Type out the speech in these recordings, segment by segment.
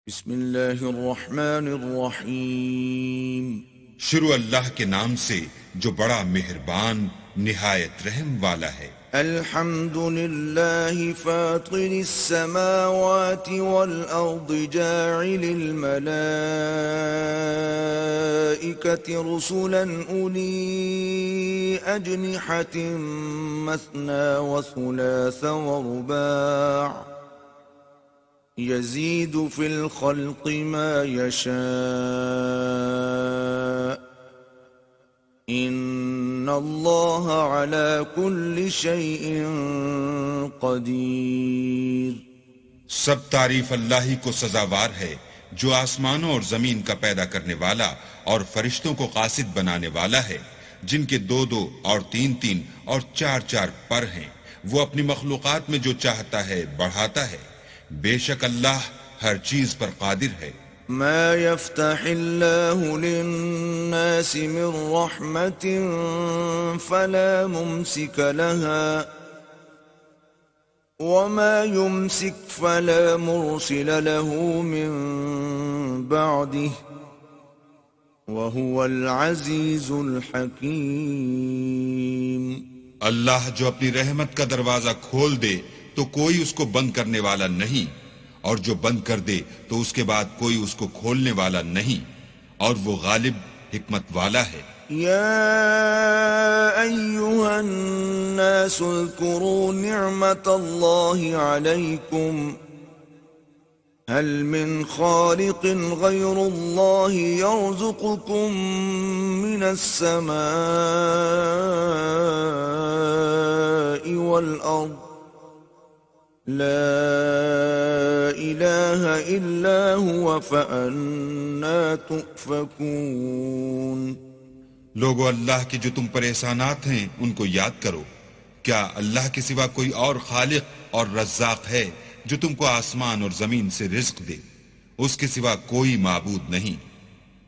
بسم اللہ الرحمن الرحیم شروع اللہ کے نام سے جو بڑا مہربان نہایت رحم والا ہے۔ الحمد للہ فاطر السماوات والارض جاعل الملائکة رسلا اولی اجنحة مثنى وثلاث ورباع يزيد في الخلق ما يشاء إن الله على كل شيء قدير۔ سب تعریف اللہ ہی کو سزاوار ہے جو آسمانوں اور زمین کا پیدا کرنے والا اور فرشتوں کو قاصد بنانے والا ہے، جن کے دو دو اور تین تین اور چار چار پر ہیں۔ وہ اپنی مخلوقات میں جو چاہتا ہے بڑھاتا ہے، بے شک اللہ ہر چیز پر قادر ہے۔ ما يفتح الله للناس من رحمة فلا ممسك لها وما يمسك فلا مرسل له من بعده وهو العزيز الحكيم۔ اللہ جو اپنی رحمت کا دروازہ کھول دے تو کوئی اس کو بند کرنے والا نہیں، اور جو بند کر دے تو اس کے بعد کوئی اس کو کھولنے والا نہیں، اور وہ غالب حکمت والا ہے۔ يا أيها الناس اذكروا نعمة الله عليكم هل من خالق غير الله يرزقكم من السماء والأرض لا إله إلا هو فأنا تؤفكون۔ لوگو اللہ کے جو تم پر احسانات ہیں ان کو یاد کرو۔ کیا اللہ کے سوا کوئی اور خالق اور رزاق ہے جو تم کو آسمان اور زمین سے رزق دے؟ اس کے سوا کوئی معبود نہیں،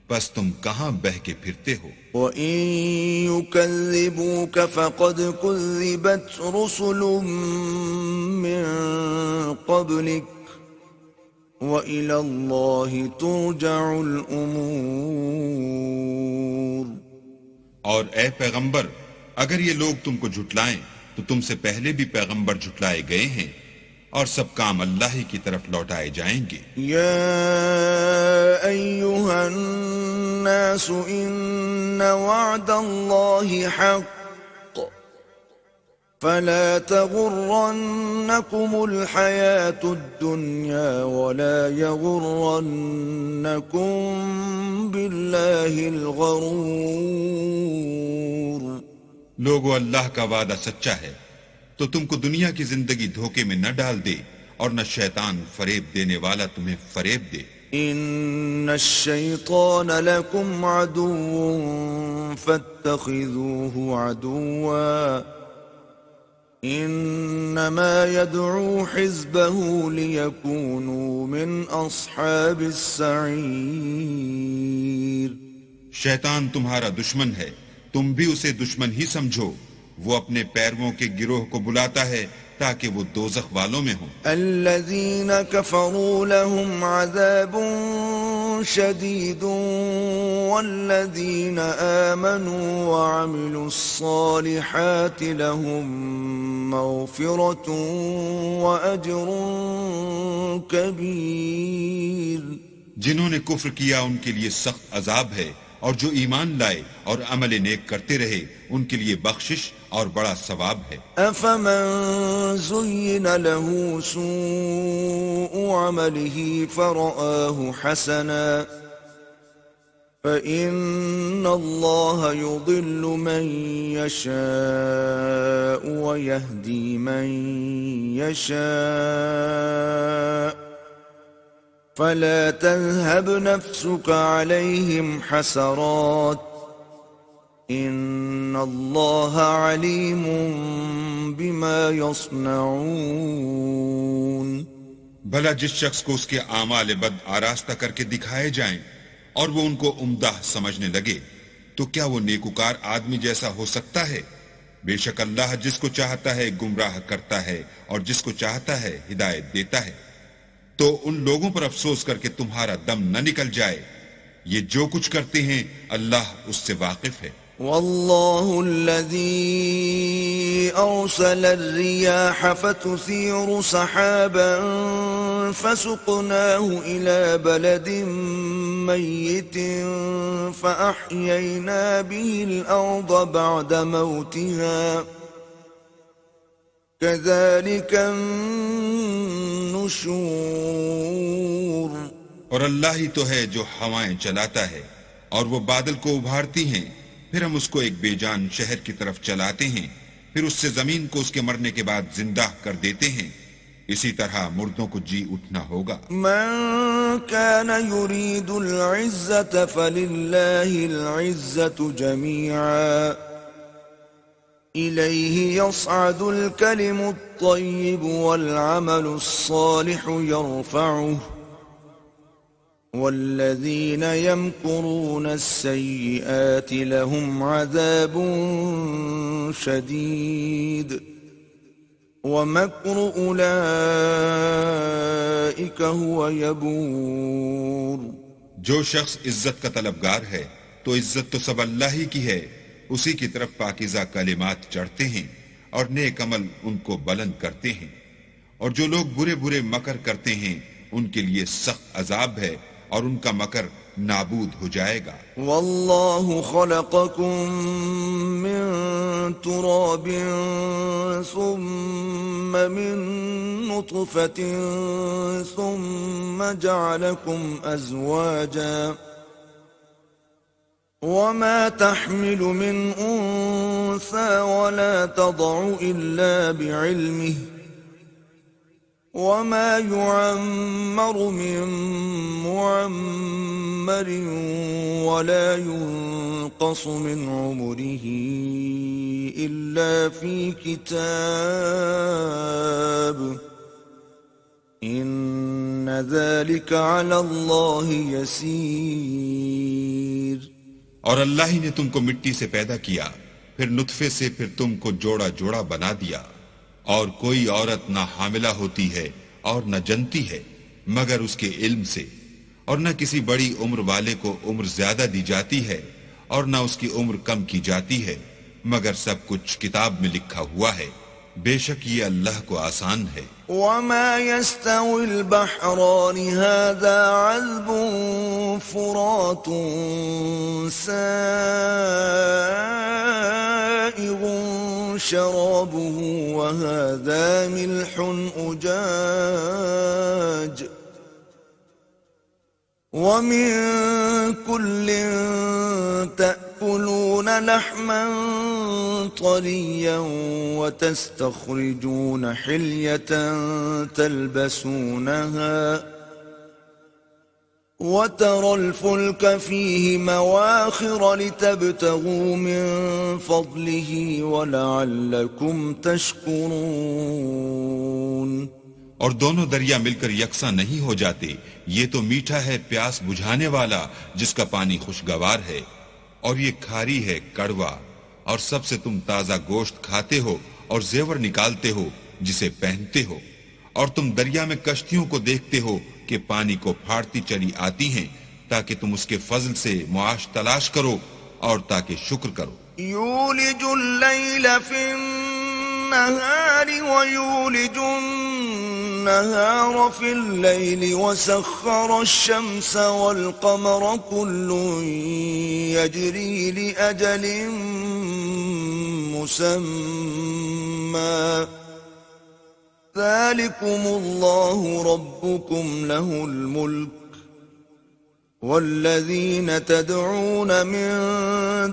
بس تم کہاں بہہ کے پھرتے ہو؟ وَإِن يُكَذِّبُوكَ فَقَدْ كُذِّبَتْ رُسُلٌ مِّن قَبْلِكَ وَإِلَى اللَّهِ تُرْجَعُ الْأُمُورُ۔ اور اے پیغمبر، اگر یہ لوگ تم کو جھٹلائیں تو تم سے پہلے بھی پیغمبر جھٹلائے گئے ہیں، اور سب کام اللہ ہی کی طرف لوٹائے جائیں گے۔ يا أيها الناس إن وعد الله حق فلا تغرنكم الحياة الدنيا ولا يغرنكم بالله الغرور۔ لوگو اللہ کا وعدہ سچا ہے، تو تم کو دنیا کی زندگی دھوکے میں نہ ڈال دے، اور نہ شیطان فریب دینے والا تمہیں فریب دے۔ ان الشیطان لکم عدو فاتخذوه عدوا انما يدعو حزبه ليكونوا من اصحاب السعیر۔ شیطان تمہارا دشمن ہے، تم بھی اسے دشمن ہی سمجھو۔ وہ اپنے پیرووں کے گروہ کو بلاتا ہے تاکہ وہ دوزخ والوں میں ہوں۔ الذين كفروا لهم عذاب شديد والذين آمنوا وعملوا الصالحات لهم مغفرة وأجر كبير۔ جنہوں نے کفر کیا ان کے لیے سخت عذاب ہے، اور جو ایمان لائے اور عمل نیک کرتے رہے ان کے لیے بخشش اور بڑا ثواب ہے۔ أفمن زين له سوء عمله فرآه حسنا فإن الله يضل من يشاء ويهدي من يشاء فلا تذهب نفسك عليهم حسرات ان اللہ علیم بما یصنعون۔ بھلا جس شخص کو اس کے اعمال بد آراستہ کر کے دکھائے جائیں اور وہ ان کو عمدہ سمجھنے لگے، تو کیا وہ نیکوکار آدمی جیسا ہو سکتا ہے؟ بے شک اللہ جس کو چاہتا ہے گمراہ کرتا ہے اور جس کو چاہتا ہے ہدایت دیتا ہے۔ تو ان لوگوں پر افسوس کر کے تمہارا دم نہ نکل جائے. یہ جو کچھ کرتے ہیں اللہ اس سے واقف ہے. والله الذي أرسل الرياح فتثير سحابا فسقناه إلى بلد ميت فأحيينا به الأرض بعد موتها كذلك النشور. اور اللہ ہی تو ہے جو ہوائیں چلاتا ہے اور وہ بادل کو ابھارتی ہیں، پھر ہم اس کو ایک بے جان شہر کی طرف چلاتے ہیں، پھر اس سے زمین کو اس کے مرنے کے بعد زندہ کر دیتے ہیں. اسی طرح مردوں کو جی اٹھنا ہوگا. من كان يريد العزة فلله العزة جميعا إليه يصعد الكلم الطيب والعمل الصالح يرفعه والذين يمكرون السيئات لهم عذاب شديد ومكر أولئك هو يبور. جو شخص عزت کا طلبگار ہے تو عزت تو سب اللہ ہی کی ہے، اسی کی طرف پاکیزہ کلمات چڑھتے ہیں اور نیک عمل ان کو بلند کرتے ہیں. اور جو لوگ برے برے مکر کرتے ہیں ان کے لیے سخت عذاب ہے اور ان کا مکر نابود ہو جائے گا. والله خلقكم من تراب ثم من نطفة ثم جعلكم أزواجا وما تحمل من أنثى ولا تضع إلا بعلمه وما يعمر من معمر ولا ينقص من عمره إلا في كتاب إن ذلك على الله يسير. اور اللہ ہی نے تم کو مٹی سے پیدا کیا، پھر نطفے سے، پھر تم کو جوڑا جوڑا بنا دیا، اور کوئی عورت نہ حاملہ ہوتی ہے اور نہ جنتی ہے مگر اس کے علم سے، اور نہ کسی بڑی عمر والے کو عمر زیادہ دی جاتی ہے اور نہ اس کی عمر کم کی جاتی ہے، مگر سب کچھ کتاب میں لکھا ہوا ہے. بے شک یہ اللہ کو آسان ہے. وما يستوي البحران هذا عذب فرات سائغ شرابه وهذا ملح أجاج ومن كل تأكلون لحما طريا وتستخرجون حلية تلبسونها وترى الفلك فيه مواخر لتبتغوا من فضله ولعلكم تشكرون. اور دونوں دریا مل کر یکساں نہیں ہو جاتے. یہ تو میٹھا ہے پیاس بجھانے والا جس کا پانی خوشگوار ہے، اور یہ کھاری ہے کڑوا، اور سب سے تم تازہ گوشت کھاتے ہو اور زیور نکالتے ہو جسے پہنتے ہو. اور تم دریا میں کشتیوں کو دیکھتے ہو کہ پانی کو پھاڑتی چلی آتی ہیں تاکہ تم اس کے فضل سے معاش تلاش کرو اور تاکہ شکر کرو. يولج الليل في النهار ويولج النهار في الليل وسخر الشمس والقمر كل يجري لأجل مسمى ذلكم الله ربكم له الملك والذين تدعون من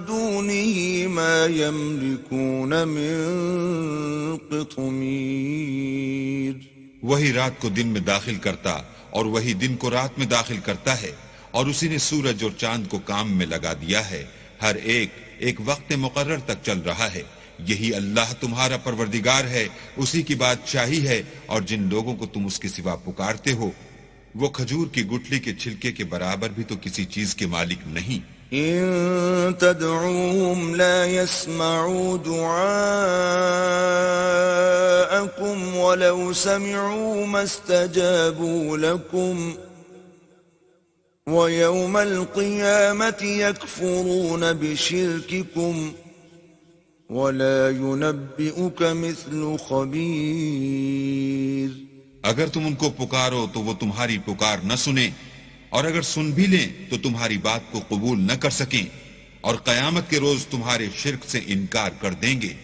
دونه ما يملكون من قطمير. وہی رات کو دن میں داخل کرتا اور وہی دن کو رات میں داخل کرتا ہے، اور اسی نے سورج اور چاند کو کام میں لگا دیا ہے، ہر ایک ایک وقت مقرر تک چل رہا ہے. یہی اللہ تمہارا پروردگار ہے، اسی کی بادشاہی ہے، اور جن لوگوں کو تم اس کے سوا پکارتے ہو وہ کھجور کی گٹھلی کے چھلکے کے برابر بھی تو کسی چیز کے مالک نہیں. إن تدعوهم لا يسمعوا دعاءكم ولو سمعوا ما استجابوا لكم ويوم القيامة يكفرون بشرككم ولا ينبئك مثل خبير. اگر تم ان کو پکارو تو وہ تمہاری پکار نہ سنیں، اور اگر سن بھی لیں تو تمہاری بات کو قبول نہ کر سکیں، اور قیامت کے روز تمہارے شرک سے انکار کر دیں گے،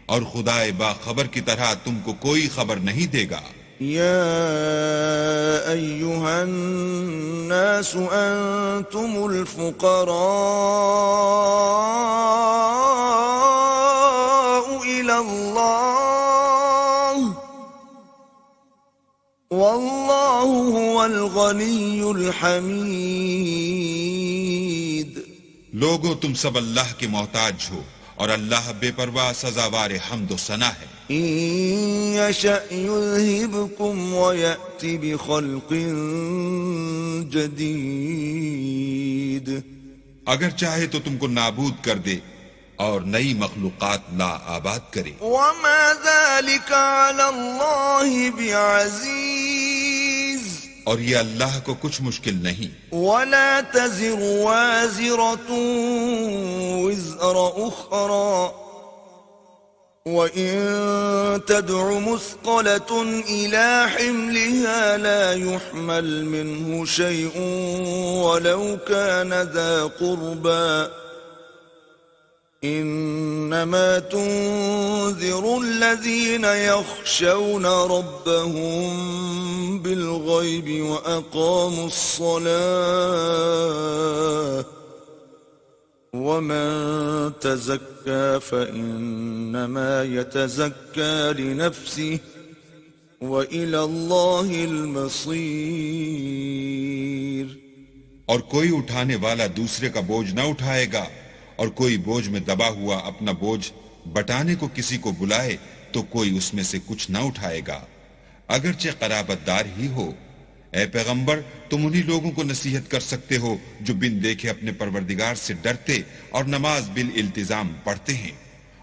اور خدائے باخبر کی طرح تم کو کوئی خبر نہیں دے گا. يا أيها الناس أنتم الفقراء إلى الله والله هو الغني الحميد. لوگو تم سب اللہ کے محتاج ہو، اور اللہ بے پرواہ سزاوار حمد و ثنا ہے. إن يشأ يذهبكم ويأت بخلق جديد. اگر چاہے تو تم کو نابود کر دے اور نئی مخلوقات لا آباد کرے. وما ذلك على الله بعزيز. اور یہ اللہ کو کچھ مشکل نہیں. ولا تزر وازرة وزر أخرى وإن تدع مثقلة إلى حملها لا يحمل منه شيء ولو كان ذا قربى إنما تنذر الذين يخشون ربهم بالغيب وأقاموا الصلاة ومن تزكى فإنما يتزكى لنفسه وإلى الله المصير. اور کوئی اٹھانے والا دوسرے کا بوجھ نہ اٹھائے گا، اور کوئی بوجھ میں دبا ہوا اپنا بوجھ بٹانے کو کسی کو بلائے تو کوئی اس میں سے کچھ نہ اٹھائے گا، اگرچہ قرابت دار ہی ہو. اے پیغمبر، تم انہی لوگوں کو نصیحت کر سکتے ہو جو بن دیکھے اپنے پروردگار سے ڈرتے اور نماز بالالتزام پڑھتے ہیں،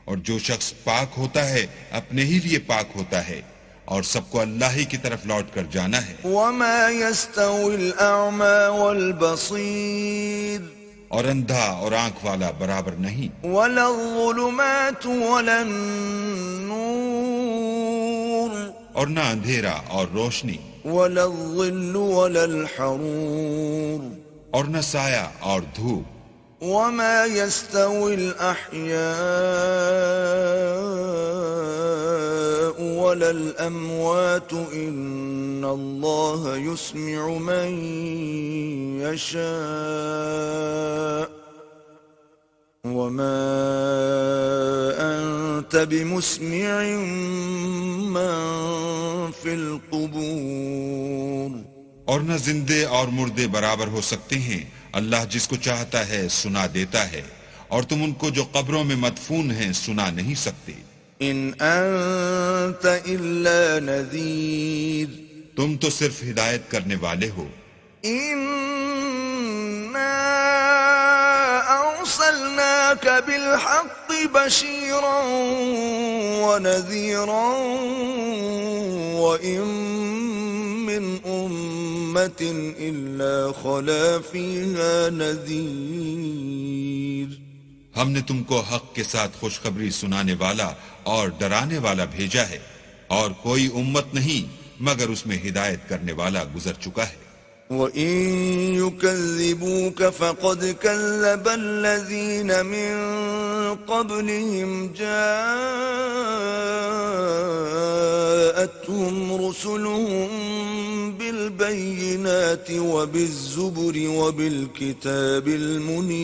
اور جو شخص پاک ہوتا ہے اپنے ہی لیے پاک ہوتا ہے، اور سب کو اللہ ہی کی طرف لوٹ کر جانا ہے. وما يستوي الأعمى والبصير. اور اندھا اور آنکھ والا برابر نہیں. ولا الظلمات ولا النور. اور نہ اندھیرا اور روشنی. ولا الظل ولا الحرور. اور نہ سایہ اور دھوپ. وما يستوي الأحياء ولا الأموات إن الله يسمع من يشاء وما أنت بمسمع من في القبور. اور نہ زندے اور مردے برابر ہو سکتے ہیں، اللہ جس کو چاہتا ہے سنا دیتا ہے، اور تم ان کو جو قبروں میں مدفون ہیں سنا نہیں سکتے. إن أنت إلا نذير. تم تو صرف ہدایت کرنے والے ہو. إنا أرسلناك بالحق بشيرا ونذيرا وإن من أمة إلا خلا فيها نذير. ہم نے تم کو حق کے ساتھ خوشخبری سنانے والا اور ڈرانے والا بھیجا ہے، اور کوئی امت نہیں مگر اس میں ہدایت کرنے والا گزر چکا ہے. وَإِن يُكَذِّبُوكَ فَقَدْ كَذَّبَ الَّذِينَ مِن قَبْلِهِمْ جَاءَتْهُمْ رُسُلُهُم بِالْبَيِّنَاتِ وَبِالزُّبُرِ وَبِالْكِتَابِ الْمُنِيرِ.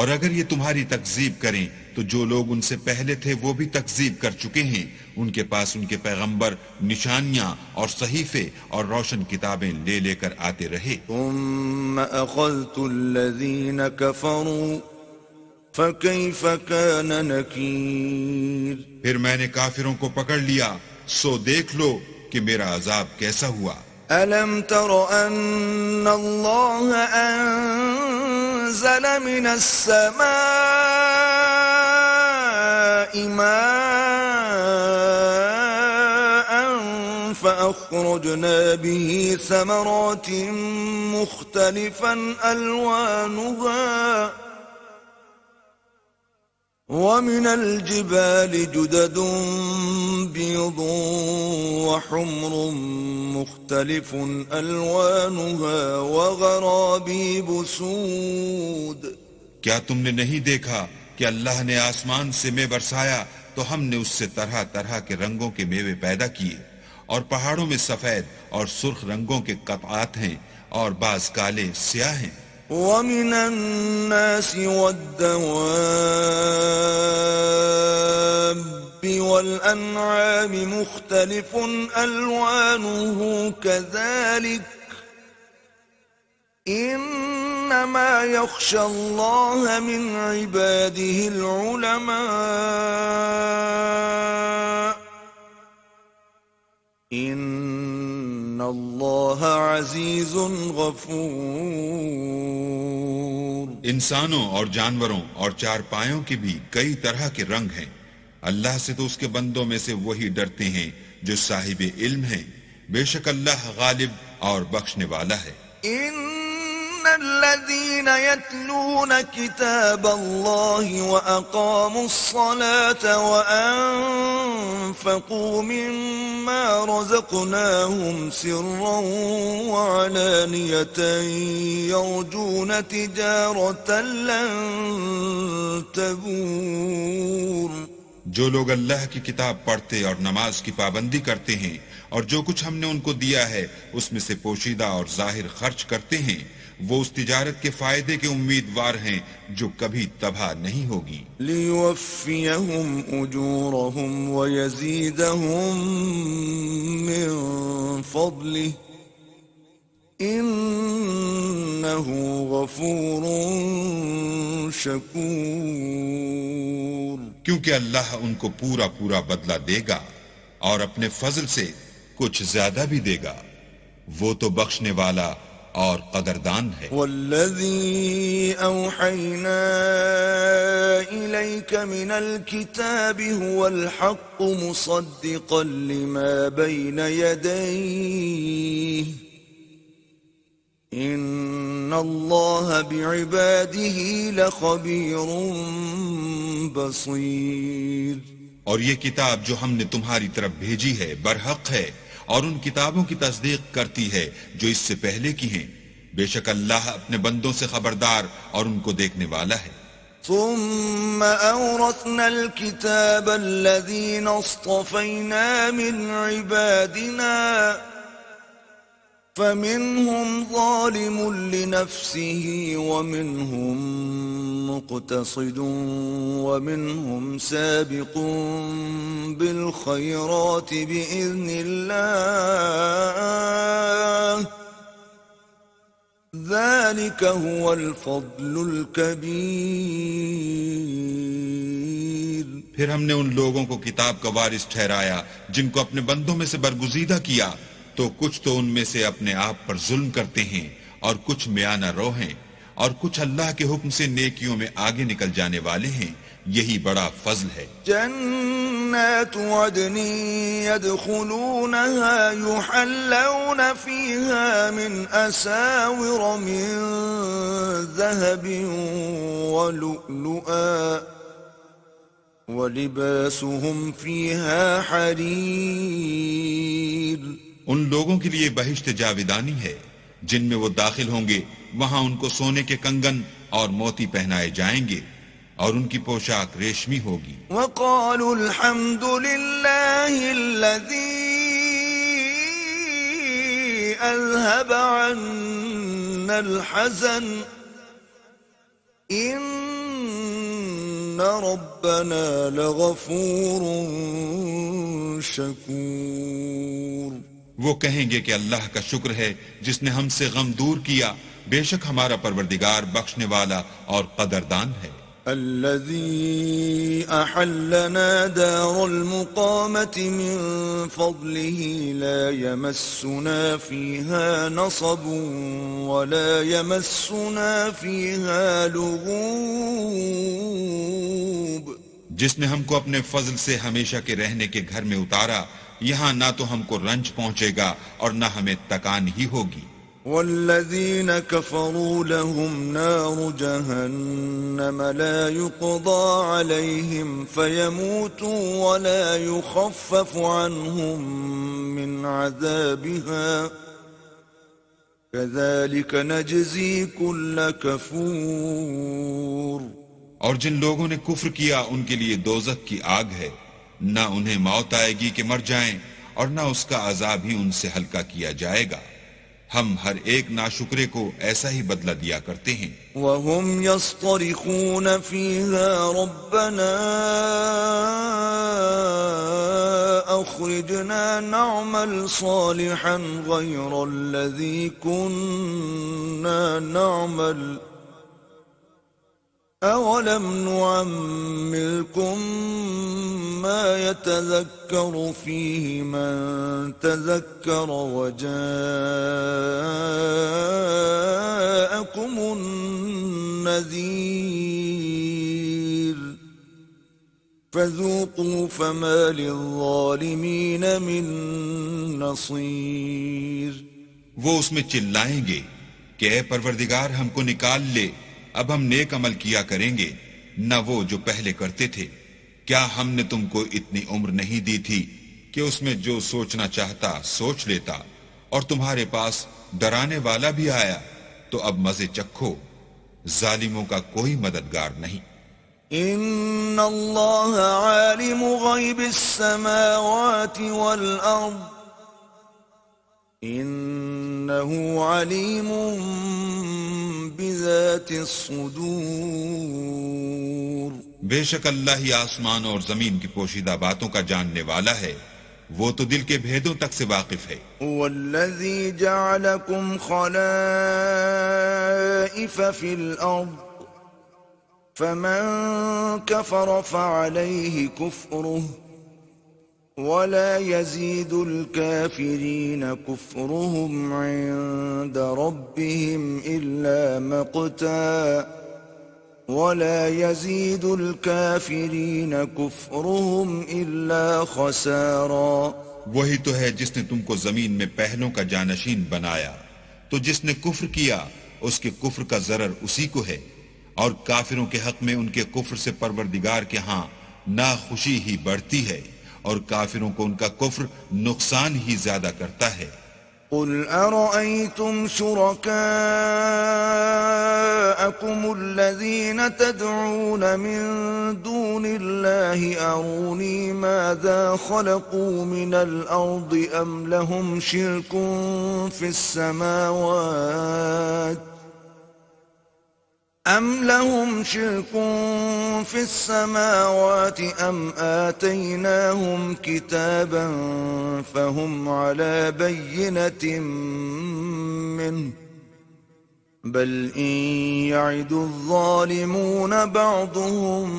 اور اگر یہ تمہاری تکذیب کریں تو جو لوگ ان سے پہلے تھے وہ بھی تکذیب کر چکے ہیں، ان کے پاس ان کے پیغمبر نشانیاں اور صحیفے اور روشن کتابیں لے لے کر آتے رہے. ثم أخذت الذين كفروا فكيف كان نكير. پھر میں نے کافروں کو پکڑ لیا، سو دیکھ لو کہ میرا عذاب کیسا ہوا. ألم تر أن الله أنزل من السماء ماء فأخرجنا به ثمرات مختلفا ألوانها ومن الجبال جدد بيض وحمر مختلف ألوانها وغرابيب سود کیا تم نے نہیں دیکھا کہ اللہ نے آسمان سے مے برسایا تو ہم نے اس سے طرح طرح کے رنگوں کے میوے پیدا کیے، اور پہاڑوں میں سفید اور سرخ رنگوں کے قطعات ہیں اور بعض کالے سیاہ ہیں۔ ومن الناس والدواب والأنعام مختلف ألوانه كذلك إنما يخشى الله من عباده العلماء إن الله عزيز غفور۔ انسانوں اور جانوروں اور چارپایوں کے بھی کئی طرح کے رنگ ہیں، اللہ سے تو اس کے بندوں میں سے وہی ڈرتے ہیں جو صاحب علم ہیں، بے شک اللہ غالب اور بخشنے والا ہے۔ إن الذين يتلون كتاب الله وأقاموا الصلاة وأنفقوا مما رزقناهم سرا وعلانية يرجون تجارة لن تبور۔ جو لوگ اللہ کی کتاب پڑھتے اور نماز کی پابندی کرتے ہیں اور جو کچھ ہم نے ان کو دیا ہے اس میں سے پوشیدہ اور ظاہر خرچ کرتے ہیں، وہ اس تجارت کے فائدے کے امیدوار ہیں جو کبھی تباہ نہیں ہوگی۔ لِيُوَفِّيَهُمْ أُجُورَهُمْ وَيَزِيدَهُمْ مِنْ فَضْلِهِ إِنَّهُ غَفُورٌ شَكُورٌ۔ کیونکہ اللہ ان کو پورا پورا بدلہ دے گا اور اپنے فضل سے کچھ زیادہ بھی دے گا، وہ تو بخشنے والا اور قدردان ہے۔ والذی اوحینا الیک من الكتاب هو الحق مصدقا لما بین یدیہ ان اللہ بعباده لخبیر بصیر۔ اور یہ کتاب جو ہم نے تمہاری طرف بھیجی ہے برحق ہے اور ان کتابوں کی تصدیق کرتی ہے جو اس سے پہلے کی ہیں، بے شک اللہ اپنے بندوں سے خبردار اور ان کو دیکھنے والا ہے۔ ثم أورثنا الكتاب الذين اصطفينا من عبادنا فمنهم ظالم لنفسه ومنهم مقتصد ومنهم سابق بالخيرات بإذن الله ذلك هو الفضل الكبير۔ پھر ہم نے ان لوگوں کو کتاب کا وارث ٹھہرایا جن کو اپنے بندوں میں سے برگزیدہ کیا، تو کچھ تو ان میں سے اپنے آپ پر ظلم کرتے ہیں اور کچھ میانہ رو ہیں اور کچھ اللہ کے حکم سے نیکیوں میں آگے نکل جانے والے ہیں، یہی بڑا فضل ہے۔ جنات عدن يدخلونها يحلون فيها من أساور من ذهب ولؤلؤا ولباسهم فيها حرير۔ ان لوگوں کے لیے بہشت جاویدانی ہے جن میں وہ داخل ہوں گے، وہاں ان کو سونے کے کنگن اور موتی پہنائے جائیں گے اور ان کی پوشاک ریشمی ہوگی۔ وقالوا الحمد لله الذي أذهب عنا الحزن إن ربنا لغفور شكور۔ وہ کہیں گے کہ اللہ کا شکر ہے جس نے ہم سے غم دور کیا، بے شک ہمارا پروردگار بخشنے والا اور قدردان ہے۔ الذي أحلنا دار المقامة من فضله لا يمسنا فيها نصب ولا يمسنا فيها لغوب. جس نے ہم کو اپنے فضل سے ہمیشہ کے رہنے کے گھر میں اتارا، یہاں نہ تو ہم کو رنج پہنچے گا اور نہ ہمیں تکان ہی ہوگی. والذين كفروا لهم نار جهنم لا يقضى عليهم فيموتوا ولا يخفف عنهم من عذابها كذلك نجزي كل كفور. اور جن لوگوں نے کفر کیا ان کے لیے دوزخ کی آگ ہے، نہ انہیں موت آئے گی کہ مر جائیں اور نہ اس کا عذاب ہی ان سے ہلکا کیا جائے گا. ہم ہر ایک ناشکرے کو ایسا ہی بدلہ دیا کرتے ہیں. وهم يصطرخون فيها ربنا أخرجنا نعمل صالحا غير الذي كنا نعمل أولم نعمركم ما يتذكر فيه من تذكر وجاءكم النذير فذوقوا فما للظالمين من نصير. وہ اس میں چلائیں گے کہ اے پروردگار ہم کو نکال لے، اب ہم نیک عمل کیا کریں گے نہ وہ جو پہلے کرتے تھے. کیا ہم نے تم کو اتنی عمر نہیں دی تھی کہ اس میں جو سوچنا چاہتا سوچ لیتا، اور تمہارے پاس ڈرانے والا بھی آیا تو اب مزے چکھو، ظالموں کا کوئی مددگار نہیں. ان اللہ عالم غیب السماوات والارض انه علیم بذات الصدور. بے شک اللہ ہی آسمان اور زمین کی پوشیدہ باتوں کا جاننے والا ہے، وہ تو دل کے بھیدوں تک سے واقف ہے. والذی جعلکم خلائف فی الارض فمن كفر فعليه كفره ولا يزيد الكافرين كفرهم عند ربهم إلا مقتا ولا يزيد الكافرين كفرهم إلا خسارا. وہی تو ہے جس نے تم کو زمین میں پہلوں کا جانشین بنایا، تو جس نے کفر کیا اس کے کفر کا ضرر اسی کو ہے، اور کافروں کے حق میں ان کے کفر سے پروردگار کے ہاں ناخوشی ہی بڑھتی ہے، اور کافروں کو ان کا کفر نقصان ہی زیادہ کرتا ہے. قل أرأيتم شركاءكم الذين تدعون من دون الله أروني ماذا خلقوا من الأرض أم لهم شرك في السماوات أم آتيناهم كتابا فهم على بينة منه بل إن يعد الظالمون بعضهم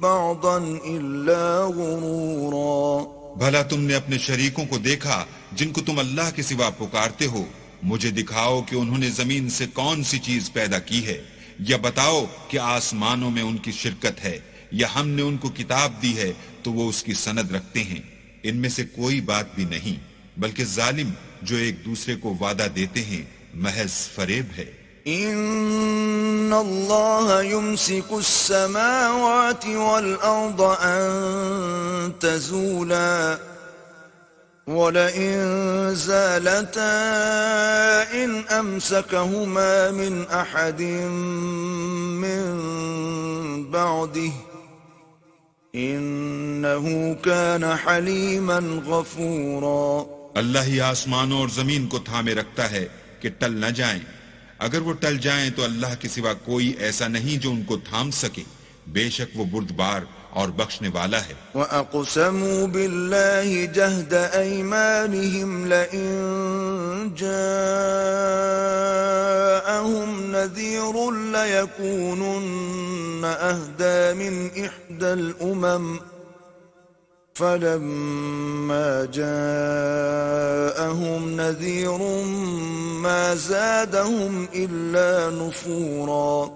بعضا إلا غرورا. بھلا تم نے اپنے شریکوں کو دیکھا جن کو تم اللہ کے سوا پکارتے ہو؟ مجھے دکھاؤ کہ انہوں نے زمین سے کون سی چیز پیدا کی ہے، یا بتاؤ کہ آسمانوں میں ان کی شرکت ہے، یا ہم نے ان کو کتاب دی ہے تو وہ اس کی سند رکھتے ہیں. ان میں سے کوئی بات بھی نہیں، بلکہ ظالم جو ایک دوسرے کو وعدہ دیتے ہیں محض فریب ہے. ان اللہ يمسك السماوات والارض ان تزولا وَلَئِن زَالَتَا إِنْ أَمْسَكَهُمَا مِنْ أَحَدٍ مِّن بَعْدِهِ إِنَّهُ كَانَ حَلِيمًا غَفُورًا. اللہ ہی آسمانوں اور زمین کو تھامے رکھتا ہے کہ ٹل نہ جائیں، اگر وہ ٹل جائیں تو اللہ کے سوا کوئی ایسا نہیں جو ان کو تھام سکے، بے شک وہ بردبار اور بخشنے والا ہے. وَأَقْسَمُوا بِاللَّهِ جَهْدَ أَيْمَانِهِمْ لَئِن جَاءَهُمْ جاءهم نذير ليكونن أهدى من إحدى الأمم فلما جاءهم نذير ما زادهم إلا نفورا.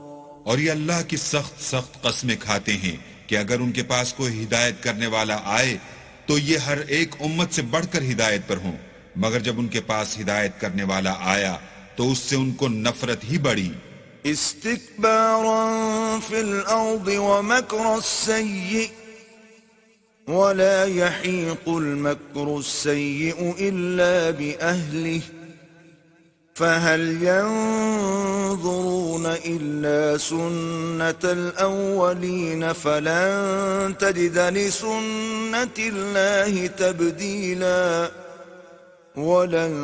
اور یہ اللہ کی سخت سخت قسمیں کھاتے ہیں کہ اگر ان کے پاس کوئی ہدایت کرنے والا آئے تو یہ ہر ایک امت سے بڑھ کر ہدایت پر ہوں، مگر جب ان کے پاس ہدایت کرنے والا آیا تو اس سے ان کو نفرت ہی بڑھی. استكبارا في الأرض ومكر السيء ولا يحيق المكر السيء إلا بأهله فهل ينظرون إلا سنة الأولين فلن تجد لسنة الله تبديلا ولن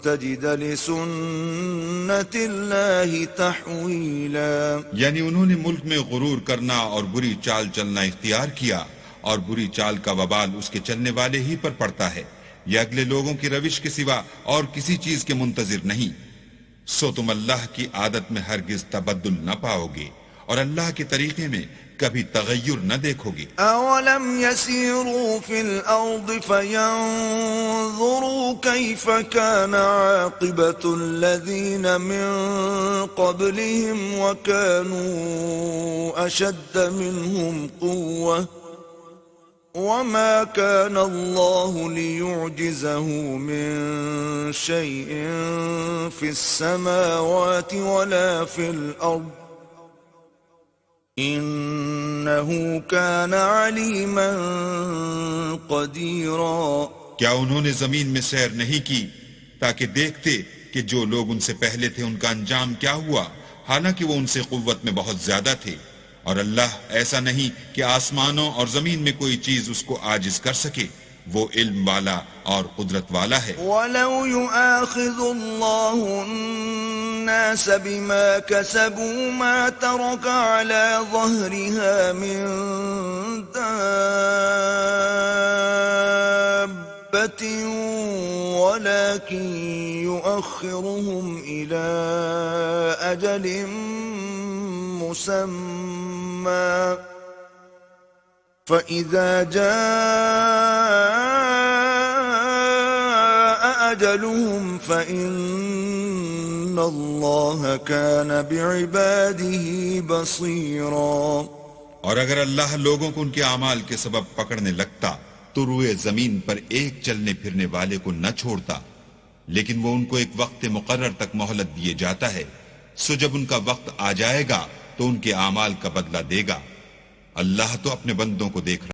تجد لسنة الله تحويلا. یعنی انہوں نے ملک میں غرور کرنا اور بری چال چلنا اختیار کیا، اور بری چال کا وبال اس کے چلنے والے ہی پر پڑتا ہے، یہ اگلے لوگوں کی روش کے سوا اور کسی چیز کے منتظر نہیں. سو تم اللہ کی عادت میں ہرگز تبدل نہ پاؤ گے اور اللہ کے طریقے میں کبھی تغیر نہ دیکھو گے. أولم يسيروا في الأرض فينظروا كيف كان عاقبة الذين من قبلهم وكانوا أشد منهم قوة وما كان الله ليعجزه من شيء في السماوات ولا في الأرض إنه كان عليما قديرا. کیا انہوں نے زمین میں سیر نہیں کی تاکہ دیکھتے کہ جو لوگ ان سے پہلے تھے ان کا انجام کیا ہوا، حالانکہ وہ ان سے قوت میں بہت زیادہ تھے، اور اللہ ایسا نہیں کہ آسمانوں اور زمین میں کوئی چیز اس کو عاجز کر سکے، وہ علم والا اور قدرت والا ہے. ولو يؤاخذ الله الناس بما كسبوا ما ترك على ظهرها من دابة ولكن يؤخرهم إلى أجل مسمى فإذا جاء أجلهم فإن الله كان بعباده بصيرا. اور اگر اللہ لوگوں کو ان کے اعمال کے سبب پکڑنے لگتا تو روئے زمین پر ایک چلنے پھرنے والے کو نہ چھوڑتا، لیکن وہ ان کو ایک وقت مقرر تک مہلت دیے جاتا ہے، سو جب ان کا وقت آ جائے گا تو ان کے اعمال کا بدلہ دے گا. اللہ تو اپنے بندوں کو دیکھ رہا